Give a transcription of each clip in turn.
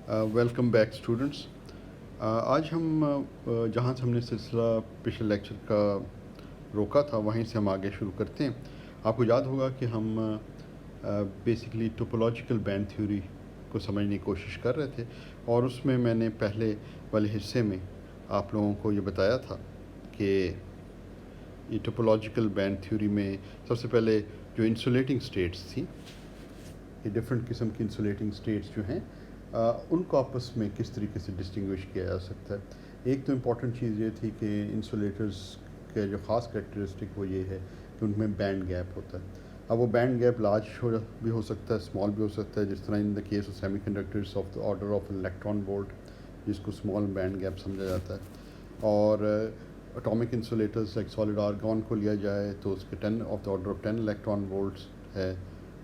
Welcome back students. آج ہم جہاں سے ہم نے سلسلہ پچھلے لیکچر کا روکا تھا وہیں سے ہم آگے شروع کرتے ہیں. آپ کو یاد ہوگا کہ ہم بیسیکلی ٹوپولوجیکل بینڈ تھیوری کو سمجھنے کی کوشش کر رہے تھے، اور اس میں نے پہلے والے حصے میں آپ لوگوں کو یہ بتایا تھا کہ یہ ٹوپولوجیکل بینڈ تھیوری میں سب سے پہلے جو انسولیٹنگ سٹیٹس تھیں، یہ ڈفرینٹ قسم کی انسولیٹنگ سٹیٹس جو ہیں ان کو آپس میں کس طریقے سے ڈسٹنگوش کیا جا سکتا ہے. ایک تو امپورٹنٹ چیز یہ تھی کہ انسولیٹرز کے جو خاص کریکٹرسٹک وہ یہ ہے کہ ان میں بینڈ گیپ ہوتا ہے. اب وہ بینڈ گیپ لارج بھی ہو سکتا ہے، اسمال بھی ہو سکتا ہے، جس طرح in the case of semiconductors of the order of electron volt, جس کو اسمال بینڈ گیپ سمجھا جاتا ہے. اور atomic insulators like solid argon کو لیا جائے تو اس کے 10 of the order of 10 electron volts ہے.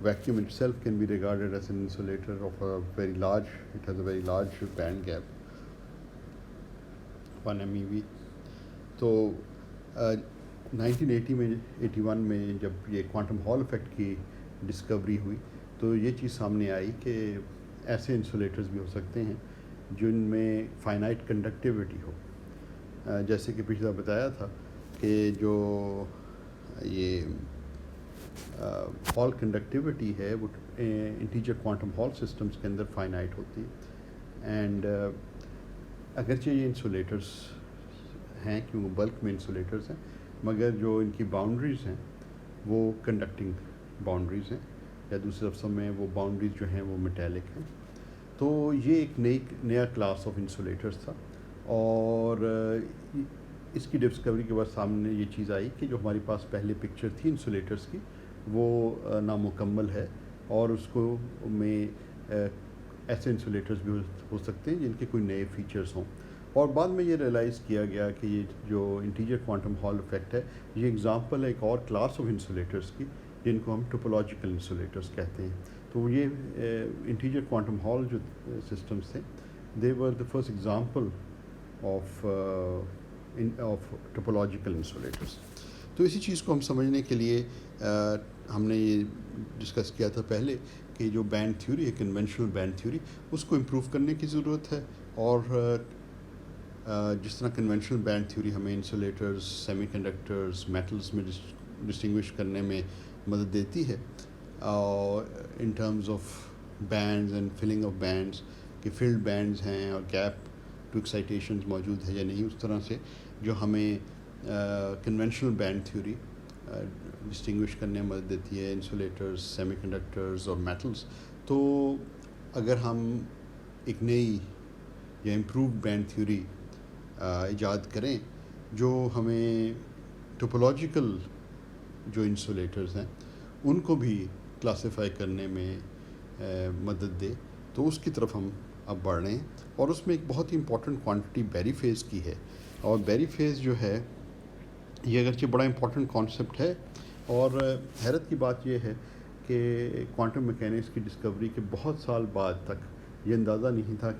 Vacuum itself can be regarded as an insulator of a very large, it has a very large band gap, 1 MeV. تو 1980 میں 81 میں جب یہ کوانٹم ہال افیکٹ کی ڈسکوری ہوئی تو یہ چیز سامنے آئی کہ ایسے انسولیٹرز بھی ہو سکتے ہیں جن میں فائنائٹ کنڈکٹیوٹی ہو. جیسے کہ پچھلا بتایا تھا کہ جو یہ ہال کنڈکٹیوٹی ہے وہ انٹیجر کوانٹم ہال سسٹمز کے اندر فائنائٹ ہوتی ہے. اینڈ اگرچہ یہ انسولیٹرز ہیں کیوں بلک میں انسولیٹرز ہیں، مگر جو ان کی باؤنڈریز ہیں وہ کنڈکٹنگ باؤنڈریز ہیں، یا دوسرے لفظوں میں وہ باؤنڈریز جو ہیں وہ میٹیلک ہیں. تو یہ ایک نیا کلاس آف انسولیٹرز تھا، اور اس کی ڈسکوری کے بعد سامنے یہ چیز آئی کہ جو ہمارے پاس پہلے پکچر تھی انسولیٹرز کی وہ نامکمل ہے، اور اس کو میں ایسے انسولیٹرز بھی ہو سکتے ہیں جن کے کوئی نئے فیچرز ہوں. اور بعد میں یہ ریئلائز کیا گیا کہ یہ جو انٹیجر کوانٹم ہال افیکٹ ہے یہ ایگزامپل ہے ایک اور کلاس آف انسولیٹرز کی جن کو ہم ٹوپولوجیکل انسولیٹرز کہتے ہیں. تو یہ انٹیجر کوانٹم ہال جو سسٹمز تھے they were the first example of topological insulators. تو اسی چیز کو ہم سمجھنے کے لیے ہم نے یہ ڈسکس کیا تھا پہلے کہ جو بینڈ تھیوری ہے کنونشنل بینڈ تھیوری، اس کو امپروو کرنے کی ضرورت ہے. اور جس طرح کنونشنل بینڈ تھیوری ہمیں انسولیٹرز، سیمی کنڈکٹرز، میٹلز میں ڈسٹنگوش کرنے میں مدد دیتی ہے، اور ان terms of bands and filling of bands کہ فلڈ بینڈز ہیں اور گیپ ٹو ایکسائٹیشنز موجود ہے یا نہیں، اس طرح سے جو ہمیں کنونشنل بینڈ تھیوری ڈسٹنگوش کرنے میں مدد دیتی ہے انسولیٹرز، سیمی کنڈکٹرز اور میٹلز. تو اگر ہم ایک نئی یا امپرووڈ بینڈ تھیوری ایجاد کریں جو ہمیں ٹوپولوجیکل جو انسولیٹرز ہیں ان کو بھی کلاسیفائی کرنے میں مدد دے، تو اس کی طرف ہم اب بڑھ رہے ہیں. اور اس میں ایک بہت ہی امپورٹنٹ کوانٹٹی بیری فیز کی ہے. اور بیری فیز جو ہے یہ اگرچہ بڑا امپورٹنٹ کانسیپٹ ہے، اور حیرت کی بات یہ ہے کہ کوانٹم میکینکس کی ڈسکوری کے بہت سال بعد تک یہ اندازہ نہیں تھا.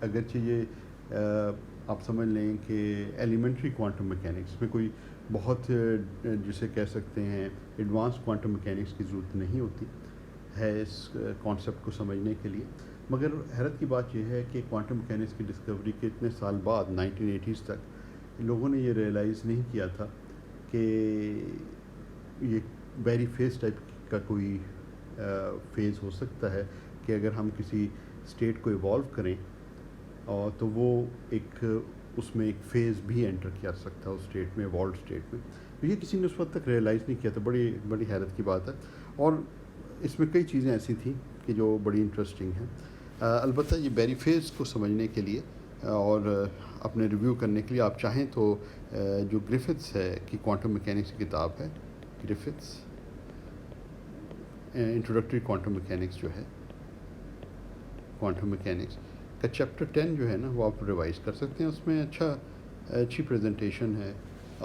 اگرچہ یہ آپ سمجھ لیں کہ ایلیمنٹری کوانٹم میکینکس میں کوئی بہت جسے کہہ سکتے ہیں ایڈوانس کوانٹم میکینکس کی ضرورت نہیں ہوتی ہے اس کانسیپٹ کو سمجھنے کے لیے، مگر حیرت کی بات یہ ہے کہ کوانٹم میکینکس کی ڈسکوری کے اتنے سال بعد 1980s تک لوگوں نے یہ ریئلائز نہیں کیا تھا کہ یہ بیری فیز ٹائپ کا کوئی فیز ہو سکتا ہے کہ اگر ہم کسی اسٹیٹ کو ایوالو کریں اور تو وہ ایک اس میں ایک فیز بھی انٹر کیا سکتا ہے اس اسٹیٹ میں، ایوالوڈ اسٹیٹ میں. یہ کسی نے اس وقت تک ریئلائز نہیں کیا تھا. بڑی حیرت کی بات ہے. اور اس میں کئی چیزیں ایسی تھیں کہ جو بڑی انٹرسٹنگ ہیں. البتہ یہ بیری فیز کو سمجھنے کے لیے اور اپنے ریویو کرنے کے لیے آپ چاہیں تو جو گرفٹس ہے کہ کوانٹم میکینکس کی کتاب ہے، گرفٹس انٹروڈکٹری کوانٹم میکینکس جو ہے، کوانٹم میکینکس کا چیپٹر 10 جو ہے نا وہ آپ ریوائز کر سکتے ہیں. اس میں اچھی پریزنٹیشن ہے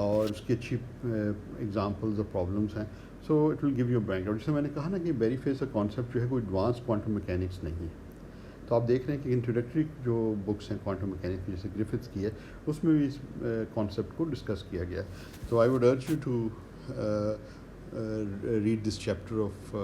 اور اس کی اچھی ایگزامپلز اور پرابلمس ہیں. So it will give you back ground. جیسے میں نے کہا نا کہ بیری فیز کا کانسیپٹ جو ہے کوئی ایڈوانس کوانٹم میکینکس نہیں ہے. تو آپ دیکھ رہے ہیں کہ انٹروڈکٹری جو بکس ہیں کوانٹم میکینکس جیسے گرفٹس کی ہے اس میں بھی اس کانسیپٹ کو ڈسکس کیا گیا. تو I would urge you to read this chapter of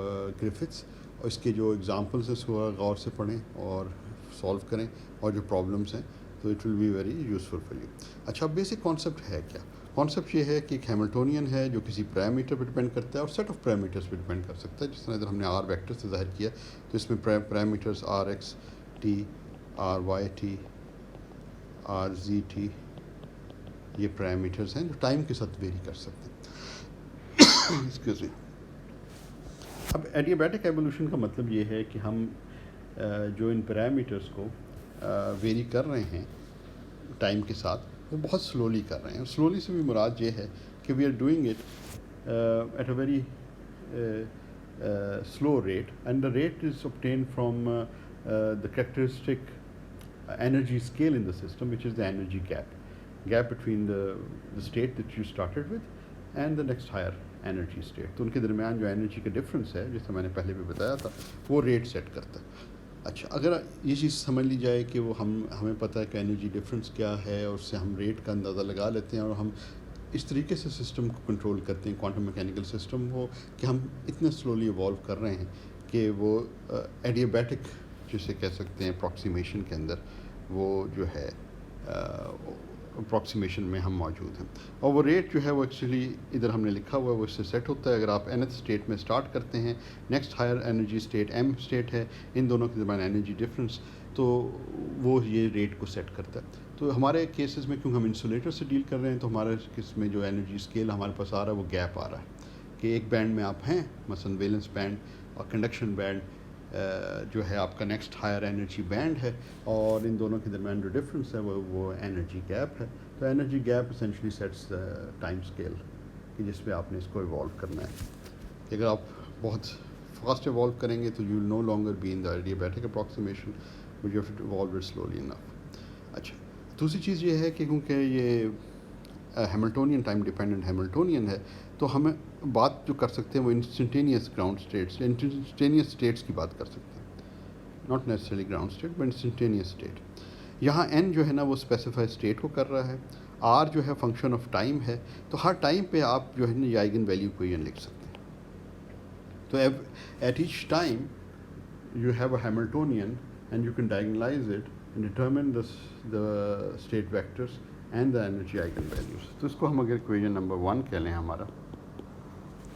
Griffiths, اور اس کے جو ایگزامپلس ہیں اس کو غور سے پڑھیں اور سولو کریں اور جو پرابلمس ہیں تو it will be very useful for you. اچھا بیسک کانسیپٹ ہے کیا؟ کانسیپٹ یہ ہے کہ ایک ہیملٹونین ہے جو کسی پیرامیٹر پہ ڈپینڈ کرتا ہے اور سیٹ آف پیرامیٹرس پہ ڈپینڈ کر سکتا ہے. جس طرح اگر ہم نے آر ویکٹر سے ظاہر کیا تو اس میں parameters R X T, R Y T, R Z T, یہ پیرامیٹرس ہیں جو ٹائم کے ساتھ ویری کر سکتے ہیں. Excuse me. اب ایڈیابیٹک ایوولوشن کا مطلب یہ ہے کہ ہم جو ان پیرامیٹرس کو ویری کر رہے ہیں ٹائم کے ساتھ وہ بہت سلولی کر رہے ہیں. سلولی سے بھی مراد یہ ہے کہ we are doing it at a very slow rate, and the rate is obtained from the characteristic energy scale in the system, which is the energy gap between the state that you started with and the next higher energy state. تو ان کے درمیان جو energy کا difference ہے جیسے میں نے پہلے بھی بتایا تھا وہ ریٹ سیٹ کرتا ہے. اچھا اگر یہ چیز سمجھ لی جائے کہ وہ ہمیں پتہ ہے کہ انرجی ڈفرینس کیا ہے اور اس سے ہم ریٹ کا اندازہ لگا لیتے ہیں اور ہم اس طریقے سے سسٹم کو کنٹرول کرتے ہیں کوانٹم میکینیکل سسٹم ہو کہ ہم اتنے سلولی ایوالو کر رہے ہیں کہ وہ ایڈیابیٹک جسے کہہ سکتے ہیں اپروکسیمیشن کے اندر وہ جو ہے اپروکسیمیشن میں ہم موجود ہیں. اور وہ ریٹ جو ہے وہ ایکچولی ادھر ہم نے لکھا ہوا ہے وہ اس سے سیٹ ہوتا ہے. اگر آپ nth اسٹیٹ میں اسٹارٹ کرتے ہیں، next higher energy state M state ہے، ان دونوں کے درمیان انرجی ڈفرینس تو وہ یہ ریٹ کو سیٹ کرتا ہے. تو ہمارے کیسز میں کیونکہ ہم انسولیٹر سے ڈیل کر رہے ہیں تو ہمارے کس میں جو انرجی اسکیل ہمارے پاس آ رہا ہے وہ گیپ آ رہا ہے کہ ایک بینڈ میں آپ ہیں مثلا ویلنس بینڈ اور کنڈکشن بینڈ جو ہے آپ کا نیکسٹ ہائر انرجی بینڈ ہے اور ان دونوں کے درمیان جو ڈفرینس ہے وہ انرجی گیپ ہے. تو energy gap essentially sets time scale کہ جس پہ آپ نے اس کو ایوالو کرنا ہے. کہ اگر آپ بہت فاسٹ ایوالو کریں گے تو you will no longer be in the adiabatic approximation but you have to evolve it slowly enough. اچھا دوسری چیز یہ ہے کہ کیونکہ یہ ہیملٹونین ٹائم ڈیپینڈنٹ ہیملٹونین ہے تو ہمیں بات جو کر سکتے ہیں وہ instantaneous ground states instantaneous states کی بات کر سکتے ہیں. Not necessarily ground state but instantaneous state. یہاں n جو ہے نا وہ اسپیسیفائی اسٹیٹ کو کر رہا ہے، r جو ہے فنکشن آف ٹائم ہے تو ہر ٹائم پہ آپ جو ہے نا یہ آئگن ویلیو ایکویشن لکھ سکتے ہیں. تو at each time you have a Hamiltonian and you can diagonalize it and determine the state vectors and the energy eigenvalues. تو اس کو ہم اگر equation نمبر 1 کہہ لیں ہمارا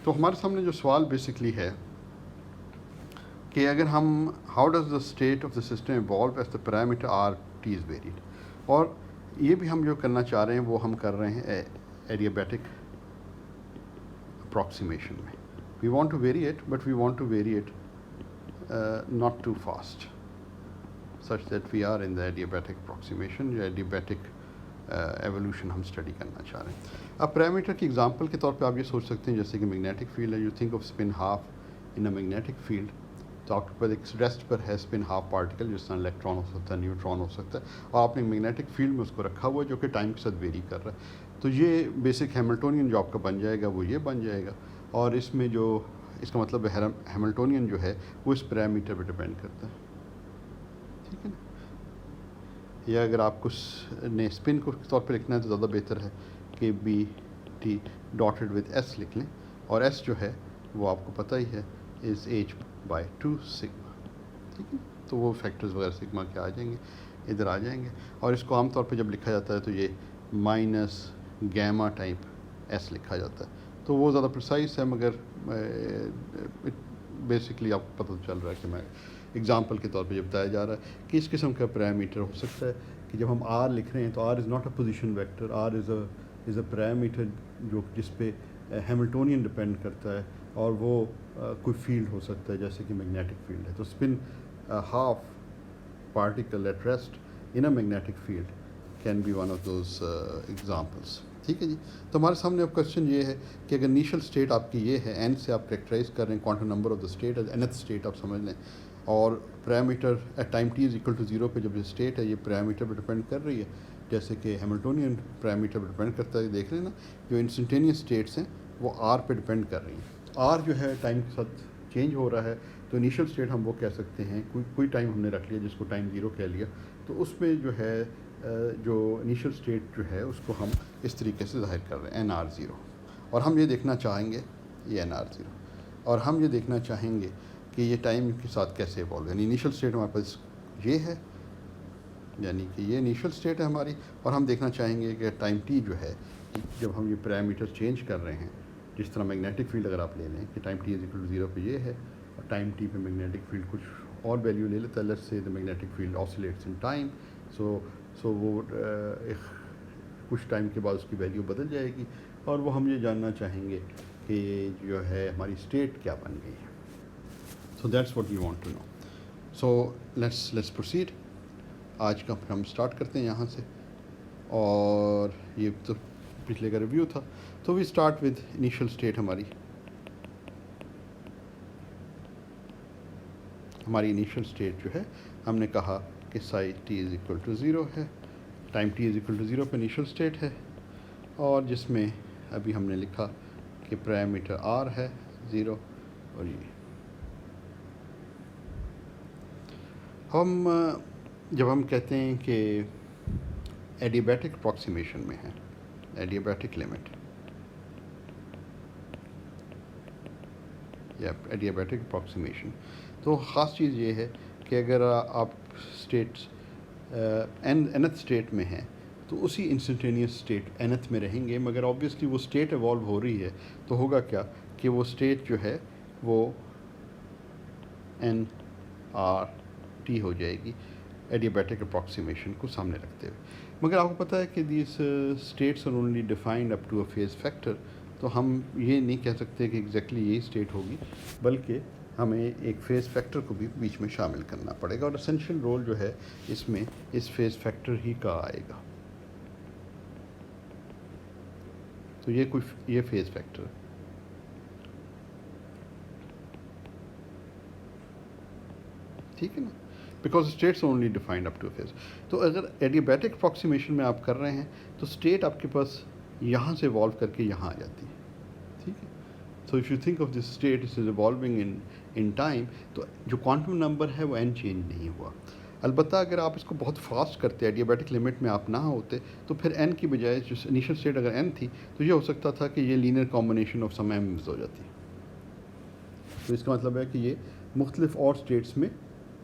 تو ہمارے سامنے جو سوال بیسکلی ہے کہ اگر ہم how does the state of the system evolve as the parameter RT is varied. اور یہ بھی ہم جو کرنا چاہ رہے ہیں وہ ہم کر رہے ہیں adiabatic approximation میں. We want to vary it but we want to vary it not too fast such that we are in the adiabatic approximation یا adiabatic ایوولوشن ہم اسٹڈی کرنا چاہ رہے ہیں. اب پیرامیٹر کی ایگزامپل کے طور پہ آپ یہ سوچ سکتے ہیں جیسے کہ میگنیٹک فیلڈ ہے. You think of spin half in a magnetic field تو آپ کے پاس ایک ریسٹ پر ہے اسپن ہاف پارٹیکل جس طرح الیکٹران ہو سکتا ہے نیوٹران ہو سکتا ہے اور آپ نے میگنیٹک فیلڈ میں اس کو رکھا ہوا ہے جو کہ ٹائم کے ساتھ ویری کر رہا ہے. تو یہ بیسک ہیملٹونین جو آپ کا بن جائے گا وہ یہ بن جائے گا اور اس میں جو اس کا مطلب ہیملٹونین جو ہے وہ اس پیرامیٹر پہ ڈپینڈ کرتا ہے. ٹھیک ہے نا. یا اگر آپ کو نے اسپن کو طور پہ لکھنا ہے تو زیادہ بہتر ہے کہ B T dotted with S لکھ لیں اور ایس جو ہے وہ آپ کو پتہ ہی ہے از ایچ بائی 2 سگما. ٹھیک ہے. تو وہ فیکٹرز وغیرہ سگما کے آ جائیں گے ادھر آ جائیں گے اور اس کو عام طور پہ جب لکھا جاتا ہے تو یہ مائنس گیما ٹائپ ایس لکھا جاتا ہے. تو وہ زیادہ پرسائز ہے مگر بیسکلی آپ کو پتہ چل رہا ہے کہ میں ایگزامپل کے طور پہ یہ بتایا جا رہا ہے کہ اس قسم کا پیرامیٹر ہو سکتا ہے کہ جب ہم آر لکھ رہے ہیں تو R is not a position vector, R is a parameter جو جس پہ ہیملٹونین ڈپینڈ کرتا ہے اور وہ کوئی فیلڈ ہو سکتا ہے جیسے کہ میگنیٹک فیلڈ ہے. تو spin half particle at rest in a magnetic field can be one of those examples. ٹھیک ہے جی. تو ہمارے سامنے اب کوشچن یہ ہے کہ اگر انیشیل اسٹیٹ آپ کی یہ ہے n سے آپ کریکٹرائز کر رہے ہیں quantum number of the state nth state آپ سمجھ لیں اور parameter at time t is equal to 0 پہ جب یہ اسٹیٹ ہے یہ پیرامیٹر پہ ڈپینڈ کر رہی ہے جیسے کہ ہیملٹونین پیرامیٹر پہ ڈپینڈ کرتا ہے. دیکھ رہے ہیں نا جو انسٹنٹینیس اسٹیٹس ہیں وہ r پہ ڈپینڈ کر رہی ہیں. r جو ہے ٹائم کے ساتھ چینج ہو رہا ہے تو انیشیل اسٹیٹ ہم وہ کہہ سکتے ہیں کوئی ٹائم ہم نے رکھ لیا جس کو ٹائم 0 کہہ لیا تو اس میں جو ہے جو انیشیل اسٹیٹ جو ہے اس کو ہم اس طریقے سے ظاہر کر رہے ہیں nr0 اور ہم یہ دیکھنا چاہیں گے یہ nr0 اور ہم یہ دیکھنا چاہیں گے کہ یہ ٹائم کے ساتھ کیسے ایوالو. یعنی انیشیل اسٹیٹ ہمارے پاس یہ ہے یعنی کہ یہ انیشل اسٹیٹ ہے ہماری، اور ہم دیکھنا چاہیں گے کہ ٹائم ٹی جو ہے جب ہم یہ پیرامیٹر چینج کر رہے ہیں، جس طرح میگنیٹک فیلڈ اگر آپ لے لیں کہ time T is equal to 0 پہ یہ ہے، اور ٹائم ٹی پہ میگنیٹک فیلڈ کچھ اور ویلیو لے لیتا ہے، let's say the magnetic field oscillates in time, so وہ کچھ ٹائم کے بعد اس کی ویلیو بدل جائے گی، اور وہ ہم یہ جاننا چاہیں گے کہ جو ہے ہماری اسٹیٹ کیا بن گئی ہے. So that's what you want to know. So let's proceed. آج کا پھر ہم اسٹارٹ کرتے ہیں یہاں سے، اور یہ تو پچھلے کا ریویو تھا. تو we start with initial state. ہماری انیشیل اسٹیٹ جو ہے ہم نے کہا کہ psi T is equal to 0 ہے، time T is equal to 0 پہ انیشیل اسٹیٹ ہے، اور جس میں ابھی ہم نے لکھا کہ پیرامیٹر آر ہے 0. اور یہ جب ہم کہتے ہیں کہ ایڈیابیٹک اپروکسیمیشن میں ہے، ایڈیابیٹک لمٹ یا ایڈیابیٹک اپروکسیمیشن، تو خاص چیز یہ ہے کہ اگر آپ اسٹیٹس nth اسٹیٹ میں ہیں تو اسی انسٹنٹینیس اسٹیٹ nth میں رہیں گے، مگر آبویسلی وہ اسٹیٹ ایوالو ہو رہی ہے تو ہوگا کیا کہ وہ اسٹیٹ جو ہے وہ NRT ہو جائے گی ایڈیابیٹک اپروکسیمیشن کو سامنے رکھتے ہوئے. مگر آپ کو پتہ ہے کہ these states are only defined up to a phase factor, تو ہم یہ نہیں کہہ سکتے کہ ایگزیکٹلی یہی اسٹیٹ ہوگی، بلکہ ہمیں ایک فیز فیکٹر کو بھی بیچ میں شامل کرنا پڑے گا، اور اسینشیل رول جو ہے اس میں اس فیز فیکٹر ہی کا آئے گا. تو یہ فیز فیکٹر ہے. ٹھیک ہے نا، because states only defined up to phase. تو اگر ایڈیابیٹک اپروکسیمیشن میں آپ کر رہے ہیں تو اسٹیٹ آپ کے پاس یہاں سے ایوالو کر کے یہاں آ جاتی ہے. ٹھیک ہے. So if you think of this state is evolving in time, تو جو کوانٹم نمبر ہے وہ n چینج نہیں ہوا. البتہ اگر آپ اس کو بہت فاسٹ کرتے، ایڈیابیٹک لمٹ میں آپ نہ ہوتے، تو پھر n کی بجائے جو انیشل اسٹیٹ اگر n تھی تو یہ ہو سکتا تھا کہ یہ linear combination of some m's ہو جاتی. تو اس کا مطلب ہے کہ یہ مختلف اور اسٹیٹس میں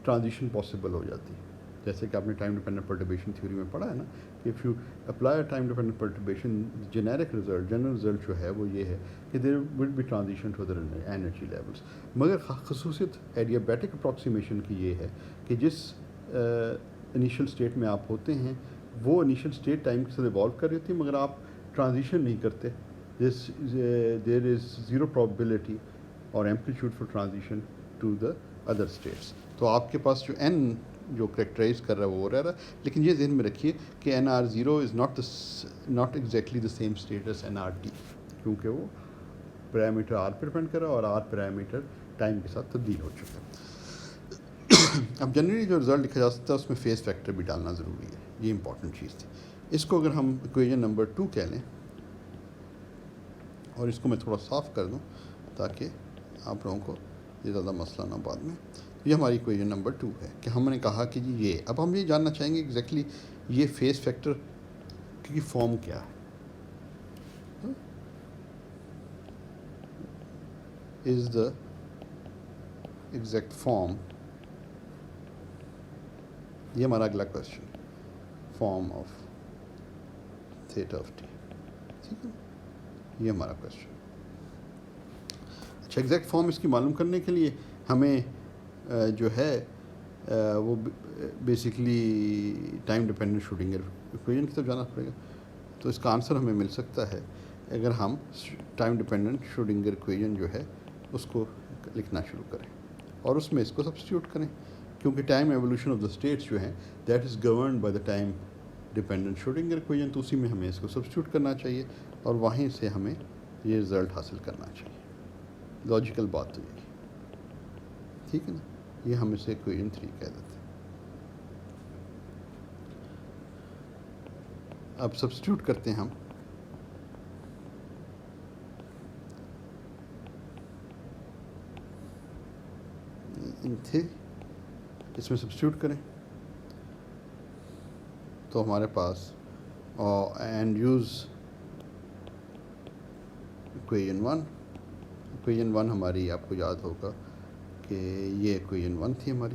ٹرانزیشن پاسبل ہو جاتی ہے. جیسے کہ آپ نے ٹائم ڈیپینڈنٹ پرٹربیشن تھیوری میں پڑھا ہے نا کہ if you apply time dependent perturbation, general result جو ہے وہ یہ ہے کہ there will be transition to other energy levels. مگر خصوصیت ایڈیابیٹک اپروکسیمیشن کی یہ ہے کہ جس انیشل اسٹیٹ میں آپ ہوتے ہیں وہ انیشل اسٹیٹ ٹائم کے ساتھ ایوالو کر رہی ہوتی ہے، مگر آپ ٹرانزیشن نہیں کرتے. دیر از زیرو پرابیبلٹی اور amplitude for transition to the other states. تو آپ کے پاس جو n جو کریکٹرائز کر رہا ہے وہ رہ رہا ہے، لیکن یہ ذہن میں رکھیے کہ NR0 is not exactly the same state as NRT، کیونکہ وہ پیرامیٹر R پہ ڈپینڈ کر رہا ہے اور R پیرامیٹر ٹائم کے ساتھ تبدیل ہو چکا ہے. اب جنرلی جو رزلٹ لکھا جا سکتا ہے اس میں فیز فیکٹر بھی ڈالنا ضروری ہے، یہ امپورٹنٹ چیز تھی. اس کو اگر ہم اکویژن نمبر 2 کہہ لیں، اور اس کو میں تھوڑا صاف کر دوں تاکہ آپ لوگوں کو یہ زیادہ مسئلہ نہ بعد میں. یہ ہماری اکویژن نمبر 2 ہے کہ ہم نے کہا کہ جی یہ، اب ہم یہ جاننا چاہیں گے ایگزیکٹلی یہ فیز فیکٹر کی فارم کیا ہے. از دا ایگزیکٹ فارم، یہ ہمارا اگلا question, form of theta of T. ٹھیک ہے، یہ ہمارا کوشچن. اچھا، ایگزیکٹ فارم اس کی معلوم کرنے کے لیے ہمیں جو ہے وہ basically time dependent Schrodinger equation کی طرف جانا پڑے گا. تو اس کا آنسر ہمیں مل سکتا ہے اگر ہم ٹائم ڈیپینڈنٹ شروڈنگر ایکویژن جو ہے اس کو لکھنا شروع کریں اور اس میں اس کو سبسٹیوٹ کریں، کیونکہ time evolution of the states جو ہیں that is governed by the time dependent Schrodinger equation. تو اسی میں ہمیں اس کو سبسٹیوٹ کرنا چاہیے اور وہیں سے ہمیں یہ رزلٹ حاصل کرنا چاہیے. لاجیکل بات تو یہ، ٹھیک ہے نا. یہ ہم اسے ایکویژن 3 کہہ دیتے ہیں. اب سبسٹیوٹ کرتے ہیں ہم ان تھے، اس میں سبسٹیوٹ کریں تو ہمارے پاس اینڈ یوز ایکویژن 1. ایکویژن 1 ہماری آپ کو یاد ہوگا کہ یہ ایکویژن 1 تھی ہماری،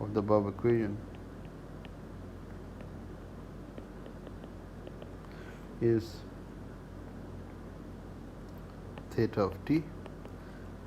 of the above equation is theta of t.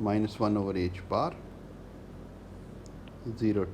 -1 over h bar 0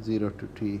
0 to t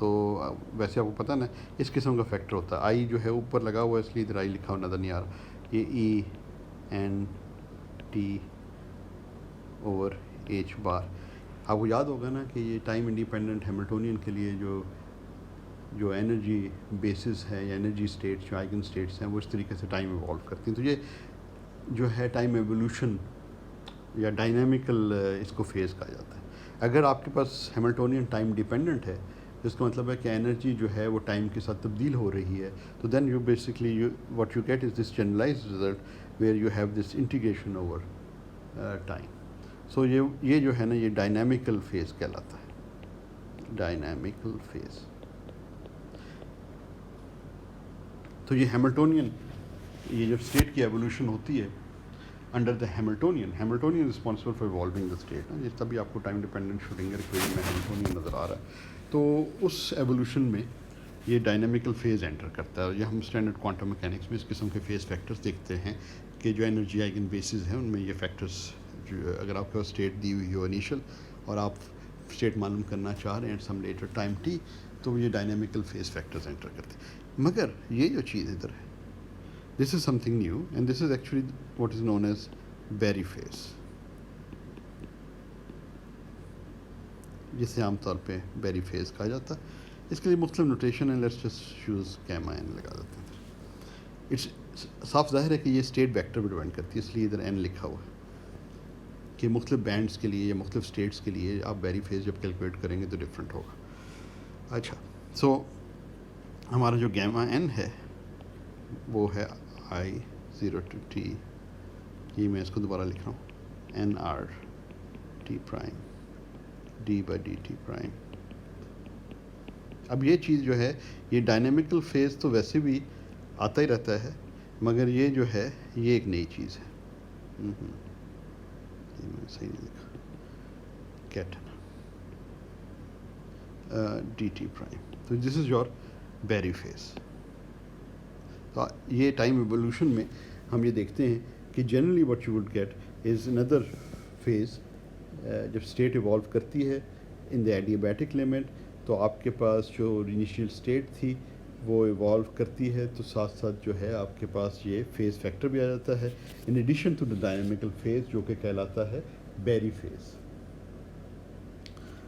تو ویسے آپ کو پتہ نا اس قسم کا فیکٹر ہوتا ہے. آئی جو ہے اوپر لگا ہوا ہے اس لیے ادھر آئی لکھا ہوا نظر نہیں آ رہا. یہ ای این ٹی اوور ایچ بار. آپ کو یاد ہوگا نا کہ یہ ٹائم انڈیپینڈنٹ ہیملٹونین کے لیے جو انرجی بیسز ہے یا انرجی اسٹیٹس جو آئگن اسٹیٹس ہیں وہ اس طریقے سے ٹائم ایوالو کرتی ہیں. تو یہ جو ہے ٹائم ایوولوشن یا ڈائنامیکل اس کو فیز کہا جاتا ہے. اگر آپ کے پاس ہیملٹونین ٹائم ڈیپینڈنٹ ہے جس کا مطلب ہے کہ انرجی جو ہے وہ ٹائم کے ساتھ تبدیل ہو رہی ہے, تو then you basically what you get is this generalized result where you have this integration over time. So یہ جو ہے نا یہ ڈائنامیکل فیز کہلاتا ہے, ڈائنامیکل فیز. تو یہ ہیملٹونین یہ جو اسٹیٹ کی ایوولوشن ہوتی ہے under the Hamiltonian responsible for evolving the state. یہ تبھی آپ کو ٹائم ڈیپینڈنٹ شروڈنگر ایکویشن میں ہیملٹونین نظر آ رہا ہے. تو اس ایوولوشن میں یہ ڈائنامیکل فیز انٹر کرتا ہے. اور یہ ہم اسٹینڈرڈ کوانٹم میکینکس میں اس قسم کے فیز فیکٹرز دیکھتے ہیں کہ جو انرجی آئگن بیسز ہیں ان میں یہ فیکٹرز اگر آپ کے پاس اسٹیٹ دی ہوئی ہو انیشل اور آپ اسٹیٹ معلوم کرنا چاہ رہے ہیں at some later time T, تو یہ ڈائنامیکل فیز فیکٹرز انٹر کرتے ہیں. مگر یہ جو چیز ادھر ہے this is something new and this is actually what is known as Berry phase, جسے عام طور پہ بیری فیز کہا جاتا ہے. اس کے لیے مختلف نوٹیشن ہے, let's just use gamma N لگا دیتے ہیں. اٹس صاف ظاہر ہے کہ یہ اسٹیٹ ویکٹر پہ ڈیپینڈ کرتی ہے, اس لیے ادھر این لکھا ہوا ہے کہ مختلف بینڈس کے لیے یا مختلف اسٹیٹس کے لیے آپ بیری فیز جب کیلکولیٹ کریں گے تو ڈفرینٹ ہوگا. اچھا, سو ہمارا جو گیما این ہے وہ ہے آئی 0 to t, یہ میں اس کو دوبارہ لکھ رہا ہوں, N R T prime D by D T prime. اب یہ چیز جو ہے یہ ڈائنامیکل فیز تو ویسے بھی آتا ہی رہتا ہے, مگر یہ جو ہے یہ ایک نئی چیز ہے. یہ میں صحیح نہیں لکھا, کیٹ ڈی ٹی پرائم. تو دس از یور بیری فیز. تو یہ ٹائم ایوولوشن میں ہم یہ دیکھتے ہیں کہ generally what you would get is اندر فیز. جب اسٹیٹ ایوالو کرتی ہے ان دا ایڈیابیٹک لمٹ, تو آپ کے پاس جو انیشیل اسٹیٹ تھی وہ ایوالو کرتی ہے, تو ساتھ ساتھ جو ہے آپ کے پاس یہ فیز فیکٹر بھی آ جاتا ہے in addition to the dynamical phase, جو کہ کہلاتا ہے بیری فیز.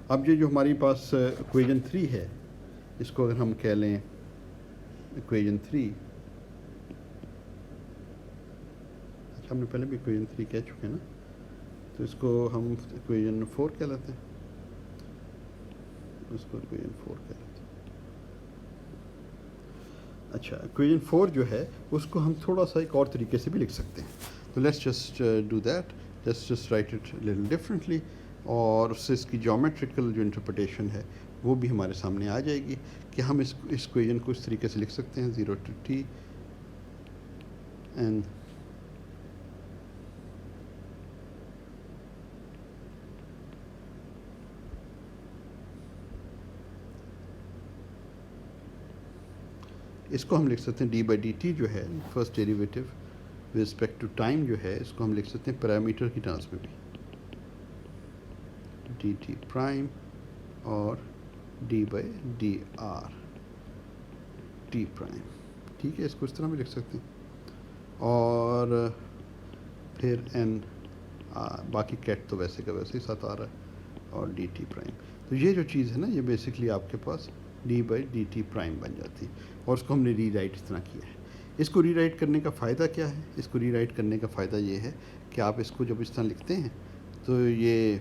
اب یہ جو ہماری پاس ایکویژن 3 ہے, اس کو اگر ہم کہہ لیں ایکویژن 3, اچھا ہم نے پہلے بھی ایکویژن 3 کہہ چکے ہیں نا, تو اس کو ہم ایکویژن 4 کہلاتے ہیں, اس کو ایکویژن 4 کہلاتے ہیں. اچھا, ایکویژن 4 جو ہے اس کو ہم تھوڑا سا ایک اور طریقے سے بھی لکھ سکتے ہیں. تو let's just do that, let's just right it little differently, اور اس سے اس کی جیومیٹریکل جو انٹرپریٹیشن ہے وہ بھی ہمارے سامنے آ جائے گی کہ ہم اس ایکویژن کو اس طریقے سے لکھ سکتے ہیں 0 to t اینڈ اس کو ہم لکھ سکتے ہیں ڈی بائی ڈی ٹی جو ہے first derivative with respect to time جو ہے, اس کو ہم لکھ سکتے ہیں پیرامیٹر کی ٹرمز میں بھی, ڈی ٹی پرائم اور d by d r T prime. ٹھیک ہے, اس کو اس طرح بھی لکھ سکتے ہیں. اور پھر این باقی کیٹ تو ویسے کا ویسے ہی ساتھ آ رہا ہے, اور ڈی ٹی پرائم. تو یہ جو چیز ہے نا یہ بیسکلی آپ کے پاس d by D T prime بن جاتی ہے, اور اس کو ہم نے ری رائٹ اس طرح کیا ہے. اس کو ری رائٹ کرنے کا فائدہ کیا ہے؟ اس کو ری رائٹ کرنے کا فائدہ یہ ہے کہ آپ اس کو جب اس طرح لکھتے ہیں تو یہ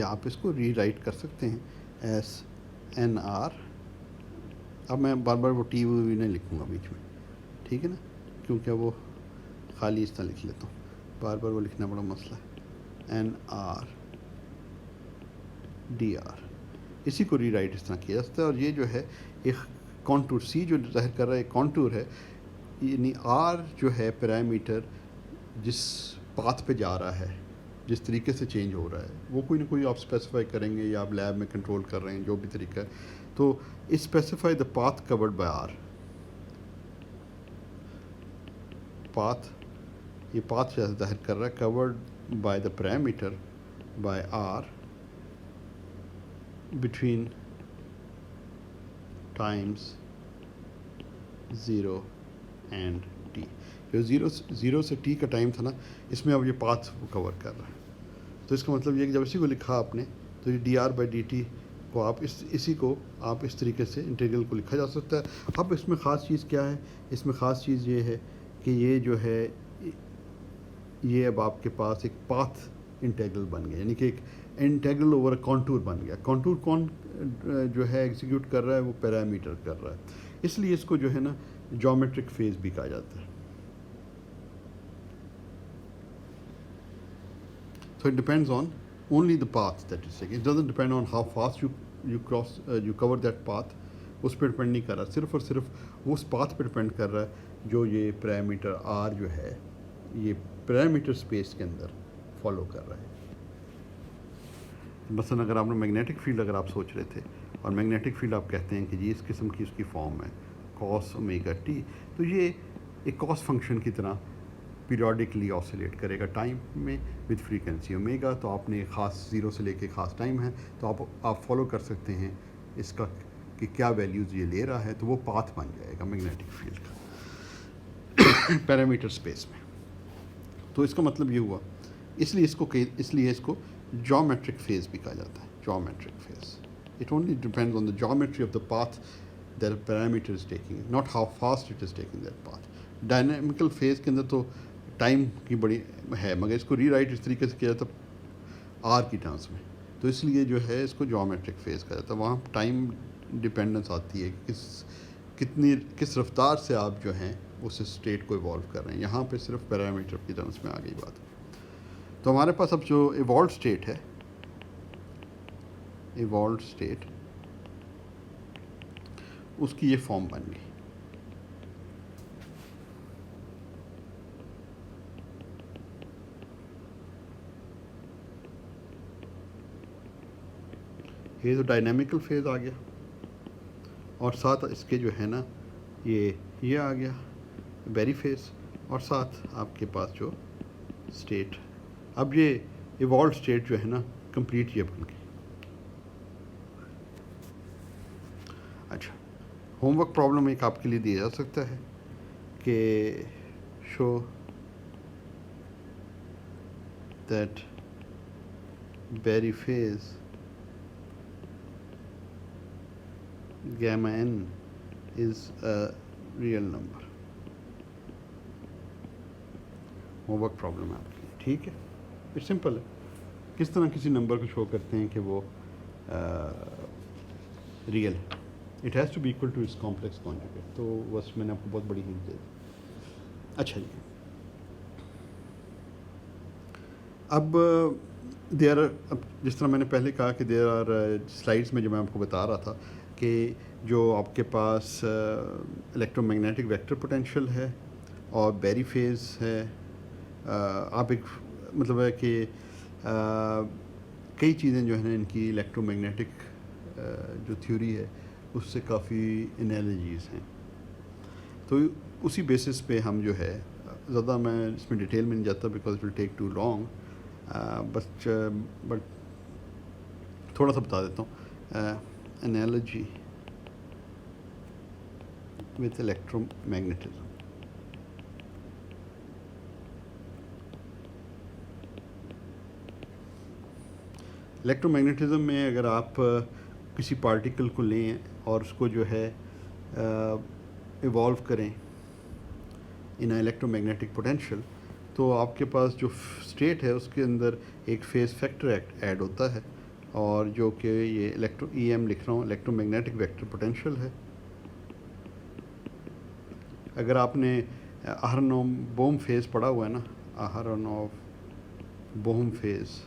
آپ اس کو ری رائٹ کر سکتے ہیں ایس این آر. اب میں بار بار وہ ٹی وی نہیں لکھوں گا بیچ میں, ٹھیک ہے نا, کیونکہ وہ خالی اس طرح لکھ لیتا ہوں, بار بار وہ لکھنا بڑا مسئلہ ہے. این آر ڈی آر, اسی کو ری رائٹ اس طرح کیا جاتا ہے. اور یہ جو ہے ایک کانٹور سی جو ظاہر کر رہا ہے ایک کانٹور ہے, یعنی آر جو ہے پیرامیٹر جس پاتھ پہ جا رہا ہے, جس طریقے سے چینج ہو رہا ہے, وہ کوئی نہ کوئی آپ اسپیسیفائی کریں گے یا آپ لیب میں کنٹرول کر رہے ہیں, جو بھی طریقہ ہے. تو specify the path covered by r. Path, یہ پاتھ ظاہر کر رہا ہے covered by the parameter by r between times 0 and t. جو زیرو سے ٹی کا ٹائم تھا نا، اس میں اب یہ پاتھ کور کر رہا ہے. تو اس کا مطلب یہ کہ جب اسی کو لکھا آپ نے تو یہ d r by D t کو آپ اسی کو آپ اس طریقے سے انٹیگرل کو لکھا جا سکتا ہے. اب اس میں خاص چیز کیا ہے؟ اس میں خاص چیز یہ ہے کہ یہ جو ہے یہ اب آپ کے پاس ایک پاتھ انٹیگرل بن گیا، یعنی کہ ایک انٹیگرل اوور کانٹور بن گیا. کانٹور کون جو ہے ایگزیکیوٹ کر رہا ہے؟ وہ پیرامیٹر کر رہا ہے. اس لیے اس کو جو ہے نا جیومیٹرک فیز بھی کہا جاتا ہے. So it depends on only the path that is taken. It doesn't depend on how fast you cover that path. اس پہ ڈپینڈ نہیں کر رہا، صرف اور صرف اس پاتھ پہ ڈپینڈ کر رہا ہے جو یہ پیرامیٹر آر جو ہے یہ پیرامیٹر اسپیس کے اندر فالو کر رہا ہے. مثلاً اگر آپ نے میگنیٹک فیلڈ اگر آپ سوچ رہے تھے اور میگنیٹک فیلڈ آپ کہتے ہیں کہ جی اس قسم کی اس کی فارم ہے کاس اومیگا ٹی، تو یہ ایک کاس فنکشن کی طرح پیریوڈکلی آسیلیٹ کرے گا ٹائم میں وتھ فریکوینسی اومیگا. تو آپ نے خاص زیرو سے لے کے خاص ٹائم ہے تو آپ فالو کر سکتے ہیں اس کا کہ کیا ویلیوز یہ لے رہا ہے، تو وہ پاتھ بن جائے گا میگنیٹک فیلڈ کا پیرامیٹر اسپیس میں. تو اس کا مطلب یہ ہوا، اس لیے اس کو جیومیٹرک فیز بھی کہا جاتا ہے. Geometric phase it only depends on the geometry of the path that parameter is taking, not how fast it is taking that path. Dynamical phase کے اندر تو ٹائم کی بڑی ہے، مگر اس کو ری رائٹ اس طریقے سے کیا جاتا آر کی ٹرمز میں، تو اس لیے جو ہے اس کو جیومیٹرک فیز کہا جاتا ہے. وہاں ٹائم ڈپینڈنس آتی ہے کہ کس رفتار سے آپ جو ہیں اس اسٹیٹ کو ایوالو کر رہے ہیں. یہاں پہ صرف پیرامیٹر کی ٹرمز میں آ گئی بات. تو ہمارے پاس اب جو ایوالوڈ اسٹیٹ ہے، ایوالوڈ اسٹیٹ اس کی یہ فارم بن گئی. یہ تو ڈائنامیکل فیز آ گیا اور ساتھ اس کے جو ہے نا یہ آ گیا ویری فیز، اور ساتھ آپ کے پاس جو اسٹیٹ، اب یہ ایوالوڈ اسٹیٹ جو ہے نا کمپلیٹ یہ بن گئی. اچھا، ہوم ورک پرابلم ایک آپ کے لیے دیا جا سکتا ہے کہ show that very phase gamma n is a real number. Home work problem ہے آپ کی، ٹھیک ہے. یہ سمپل ہے، کس طرح کسی نمبر کو شو کرتے ہیں کہ وہ ریئل ہے. It has to be equal to its complex conjugate. تو بس میں نے آپ کو بہت بڑی ہنٹ دے دی. اچھا جی، اب جس طرح میں نے پہلے کہا کہ دیر آر سلائڈس میں جو میں آپ کو بتا رہا تھا کہ جو آپ کے پاس الیکٹرو میگنیٹک ویکٹر پوٹینشیل ہے اور بیری فیز ہے. آپ ایک مطلب ہے کہ کئی چیزیں جو ہیں ان کی الیکٹرو میگنیٹک جو تھیوری ہے اس سے کافی انالوجیز ہیں. تو اسی بیسس پہ ہم جو ہے زیادہ میں اس میں ڈیٹیل میں نہیں جاتا because it will take too long, but تھوڑا سا بتا دیتا ہوں. analogy with electromagnetism. الیکٹرومیگنیٹزم میں اگر آپ کسی پارٹیکل کو لیں اور اس کو جو ہے ایوالو کریں ان الیکٹرو میگنیٹک پوٹینشیل، تو آپ کے پاس جو اسٹیٹ ہے اس کے اندر ایک فیز فیکٹر ایڈ ہوتا ہے، اور جو کہ یہ ای ایم لکھ رہا ہوں الیکٹرو میگنیٹک ویکٹر پوٹینشیل ہے. اگر آپ نے اہرنوف بوہم فیز پڑھا ہوا ہے نا، اہرنوف بوہم فیز،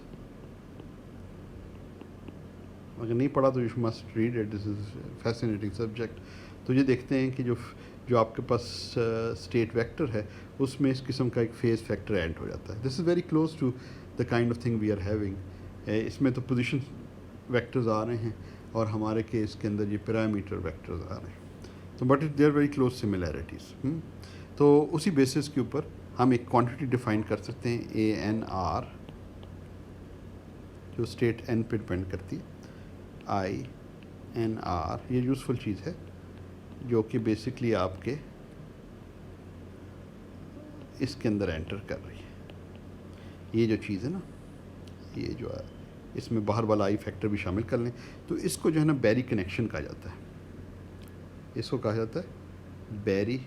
اگر نہیں پڑھا تو you must read it, this is fascinating subject. تو یہ دیکھتے ہیں کہ جو آپ کے پاس اسٹیٹ ویکٹر ہے اس میں اس قسم کا ایک فیز فیکٹر ایڈ ہو جاتا ہے. This is very close to the kind of thing we are having. اس میں تو پوزیشن ویکٹرز آ رہے ہیں اور ہمارے کیس کے اندر یہ پیرامیٹر ویکٹرز آ رہے ہیں. تو but they are very close similarities. تو اسی بیسس کے اوپر ہم ایک کوانٹٹی ڈیفائن کر سکتے ہیں اے این آر جو اسٹیٹ n پہ ڈپینڈ کرتی ہے. INR یہ یوزفل چیز ہے جو کہ بیسکلی آپ کے اس کے اندر انٹر کر رہی ہے. یہ جو چیز ہے نا، یہ جو ہے اس میں باہر والا آئی فیکٹر بھی شامل کر لیں تو اس کو جو ہے نا بیری کنیکشن کہا جاتا ہے. اس کو کہا جاتا ہے بیری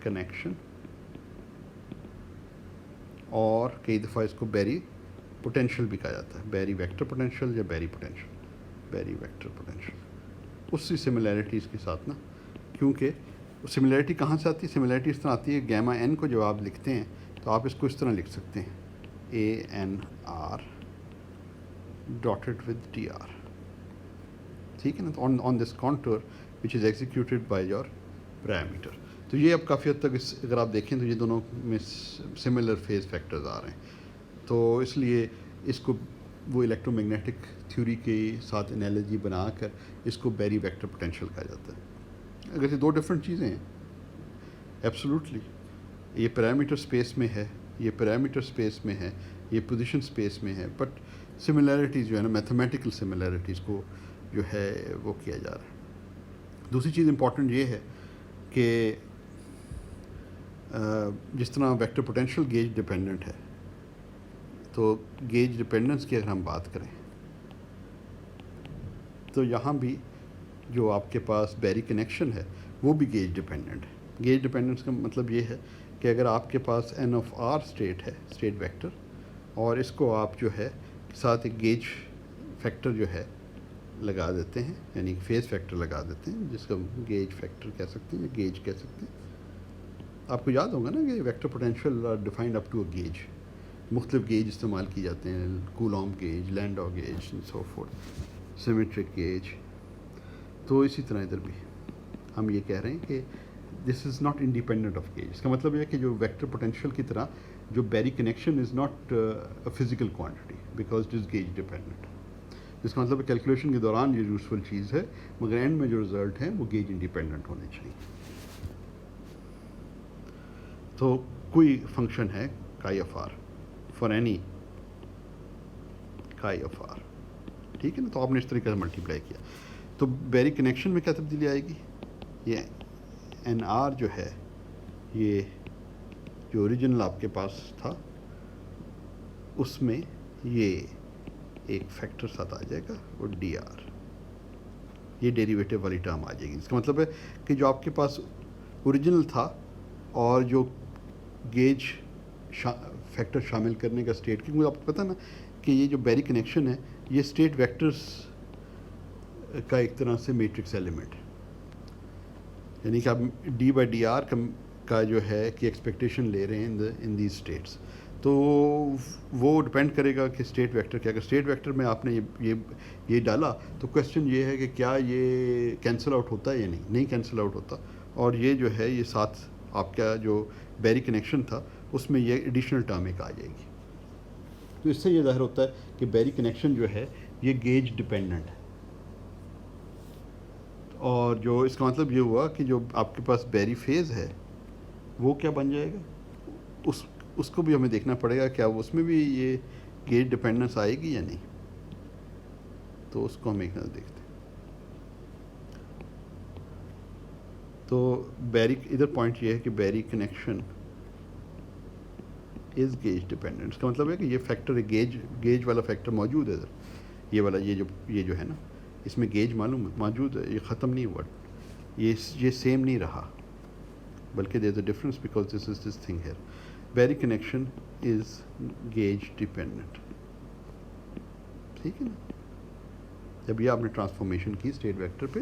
کنیکشن، اور کئی دفعہ اس کو بیری پوٹینشیل بھی کہا جاتا ہے. بیری ویکٹر پوٹینشیل یا بیری پوٹینشیل، بیری ویکٹر پوٹینشیل. اسی سملیرٹیز کے ساتھ نا، کیونکہ سملیرٹی کہاں سے آتی ہے؟ سملیرٹی اس طرح آتی ہے گیما n کو جب آپ لکھتے ہیں تو آپ اس کو اس طرح لکھ سکتے ہیں ANR ڈاٹڈ ود DR. ٹھیک ہے نا؟ تو on this contour which is executed by your parameter. تو یہ اب کافی حد تک اگر آپ دیکھیں تو یہ دونوں میں سملر فیز فیکٹرز آ رہے ہیں. تو اس لیے اس کو وہ الیکٹرو میگنیٹک تھیوری کے ساتھ انالوجی بنا کر اس کو بیری ویکٹر پوٹینشیل کہا جاتا ہے. اگر یہ دو ڈفرینٹ چیزیں ہیں ایبسولوٹلی، یہ پیرامیٹر اسپیس میں ہے، یہ پیرامیٹر اسپیس میں ہے، یہ پوزیشن اسپیس میں ہے، بٹ سملیرٹیز جو ہے نا میتھمیٹیکل سملیرٹیز کو جو ہے وہ کیا جا رہا ہے. دوسری چیز امپورٹنٹ یہ ہے کہ جس طرح ویکٹر پوٹینشیل گیج ڈپینڈنٹ ہے، تو گیج ڈپینڈنس کی اگر ہم بات کریں تو یہاں بھی جو آپ کے پاس بیری کنیکشن ہے وہ بھی گیج ڈپینڈنٹ ہے. گیج ڈپینڈنس کا مطلب یہ ہے کہ اگر آپ کے پاس n(r) اسٹیٹ ہے، اسٹیٹ ویکٹر، اور اس کو آپ جو ہے ساتھ ایک گیج فیکٹر جو ہے لگا دیتے ہیں، یعنی فیز فیکٹر لگا دیتے ہیں جس کو گیج فیکٹر کہہ سکتے ہیں یا گیج کہہ سکتے ہیں. آپ کو یاد ہوگا نا کہ vector potential are defined up to a gauge. مختلف گیج استعمال کی جاتے ہیں، Coulomb gauge, Landau gauge and so forth, symmetric gauge. تو اسی طرح ادھر بھی ہم یہ کہہ رہے ہیں کہ this is not independent of gauge. اس کا مطلب یہ ہے کہ جو ویکٹر پوٹینشیل کی طرح جو Berry connection is not a physical quantity because it is gauge dependent. اس کا مطلب کیلکولیشن کے دوران یہ یوزفل چیز ہے، مگر اینڈ میں جو رزلٹ ہیں وہ گیج انڈیپینڈنٹ ہونے چاہیے. تو کوئی فنکشن ہے کائی آف آر فار اینی کائی آف آر، ٹھیک ہے نا؟ تو آپ نے اس طریقے سے ملٹیپلائی کیا تو بیری کنیکشن میں کیا تبدیلی آئے گی؟ یہ NR جو ہے، یہ جو اوریجنل آپ کے پاس تھا اس میں یہ ایک فیکٹر ساتھ آ جائے گا اور DR، یہ ڈیریویٹو والی ٹرم آ جائے گی. اس کا مطلب ہے کہ جو آپ کے پاس اوریجنل تھا اور جو گیج فیکٹر شامل کرنے کا اسٹیٹ، کیونکہ آپ کو پتہ نا کہ یہ جو بیری کنیکشن ہے یہ اسٹیٹ ویکٹرز کا ایک طرح سے میٹرکس ایلیمنٹ ہے. یعنی کہ آپ D/DR کا جو ہے کہ ایکسپیکٹیشن لے رہے ہیں ان دیز اسٹیٹس، تو وہ ڈپینڈ کرے گا کہ اسٹیٹ ویکٹر کیا. اگر اسٹیٹ ویکٹر میں آپ نے یہ ڈالا تو کویسچن یہ ہے کہ کیا یہ کینسل آؤٹ ہوتا ہے یا نہیں کینسل آؤٹ ہوتا. اور یہ جو ہے یہ ساتھ آپ کا جو بیری کنیکشن تھا اس میں یہ ایڈیشنل ٹرم ایک آ جائے گی. تو اس سے یہ ظاہر ہوتا ہے کہ بیری کنیکشن جو ہے یہ گیج ڈپینڈنٹ ہے. اور جو اس کا مطلب یہ ہوا کہ جو آپ کے پاس بیری فیز ہے وہ کیا بن جائے گا، اس کو بھی ہمیں دیکھنا پڑے گا کیا اس میں بھی یہ گیج ڈپینڈنس آئے گی یا نہیں. تو اس کو ہم ایک نظر دیکھتے ہیں. تو بیری ادھر پوائنٹ یہ ہے کہ بیری کنیکشن از گیج ڈپینڈنٹ. اس کا مطلب ہے کہ یہ فیکٹر گیج والا فیکٹر موجود ہے ادھر، یہ والا یہ جو ہے نا اس میں گیج معلوم موجود ہے، یہ ختم نہیں ہوا، یہ سیم نہیں رہا، بلکہ there is a difference because this is this thing here. Berry connection is gauge dependent. ٹھیک ہے نا؟ جب یہ آپ نے ٹرانسفارمیشن کی اسٹیٹ ویکٹر پہ